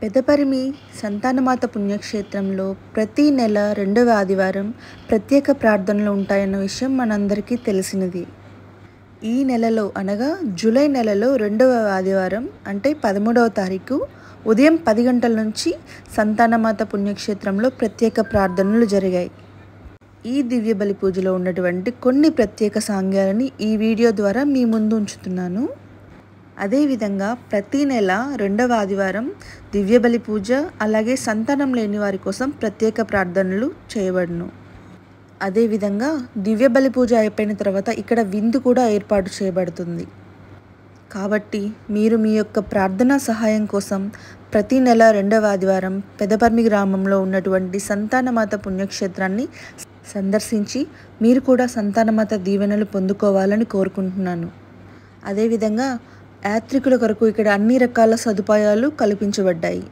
పెదపరిమి సంతానమాత పుణ్యక్షేత్రంలో ప్రతి నెల రెండవ ఆదివారం ప్రత్యేక ప్రార్థనలు ఉంటాయన్న విషయం మనందరికీ తెలిసినది. ఈ నెలలో అనగా జూలై నెలలో రెండవ ఆదివారం అంటే 13వ తారీఖు ఉదయం 10 గంటల నుంచి సంతానమాత పుణ్యక్షేత్రంలో ప్రత్యేక ప్రార్థనలు జరిగాయి. ఈ దివ్య బలి పూజలో ఉన్నటువంటి కొన్ని ప్రత్యేక సాంగ్యాలని ఈ వీడియో ద్వారా మీ ముందు ఉంచుతున్నాను. అదేవిధంగా ప్రతి నెల రెండవ ఆదివారం దివ్య బలి పూజ, అలాగే సంతానం లేని వారి కోసం ప్రత్యేక ప్రార్థనలు చేయబడును. అదేవిధంగా దివ్య బలి పూజ అయిపోయిన తర్వాత ఇక్కడ విందు కూడా ఏర్పాటు చేయబడుతుంది. కాబట్టి మీరు మీ యొక్క ప్రార్థనా సహాయం కోసం ప్రతి నెల రెండవ ఆదివారం పెదపర్మి గ్రామంలో ఉన్నటువంటి సంతానమాత పుణ్యక్షేత్రాన్ని సందర్శించి మీరు కూడా సంతానమాత దీవెనలు పొందుకోవాలని కోరుకుంటున్నాను. అదేవిధంగా యాత్రికుల కొరకు ఇక్కడ అన్ని రకాల సదుపాయాలు కల్పించబడ్డాయి.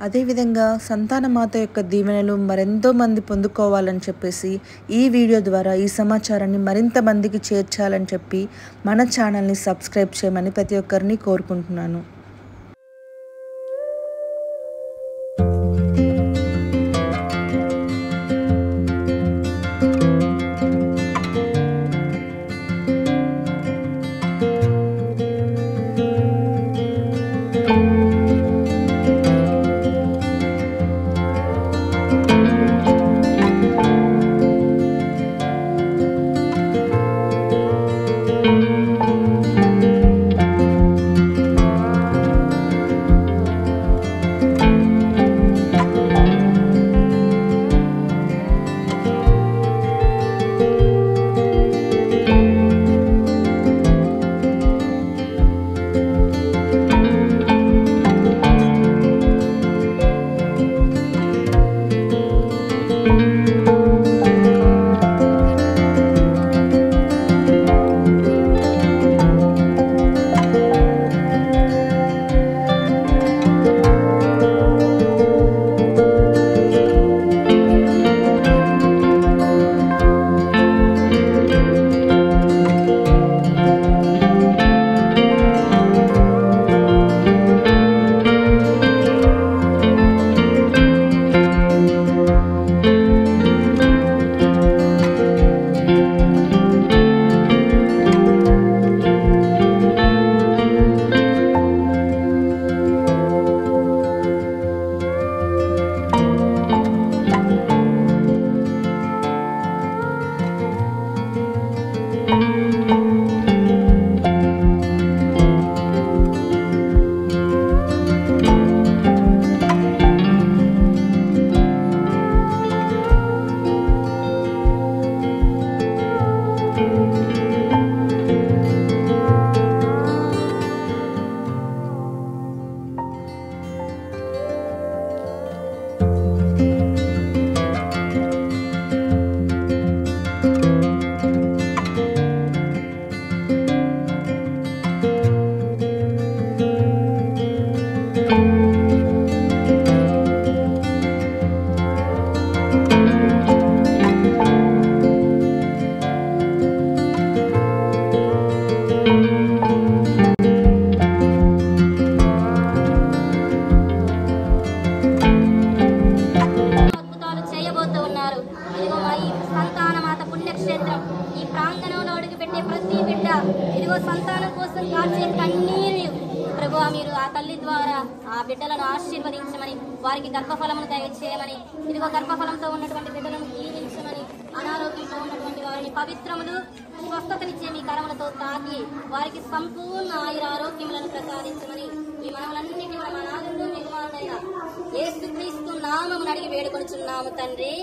అదేవిధంగా సంతానమాత యొక్క దీవెనలు మరెంతో మంది పొందుకోవాలని చెప్పేసి ఈ వీడియో ద్వారా ఈ సమాచారాన్ని మరింత మందికి చేర్చాలని చెప్పి మన ఛానల్ని సబ్స్క్రైబ్ చేయమని ప్రతి ఒక్కరిని కోరుకుంటున్నాను. ఈ ప్రాంగణంలో అడుగుపెట్టే ప్రతి బిడ్డ ఇదిగో సంతానం కోసం కాచే కన్నీరు ప్రభువా, మీరు ఆ తల్లి ద్వారా ఆ బిడ్డలను ఆశీర్వదించమని, వారికి గర్భఫలమును దయచేయమని, ఇదిగో గర్భఫలంతో ఉన్నటువంటి బిడ్డలను దీవించమని, అనారోగ్యంతో ఉన్నటువంటి వారిని పవిత్రములు స్వస్థతనిచ్చే మీ కరములతో తాకి వారికి సంపూర్ణ ఆయురారోగ్యములను ప్రసాదించమని ఈ మనములన్నింటినీ మన నాదుడు నిర్మాణుడైన యేసుక్రీస్తు నామమును అడిగి వేడుకొనుచున్నాము తండ్రి.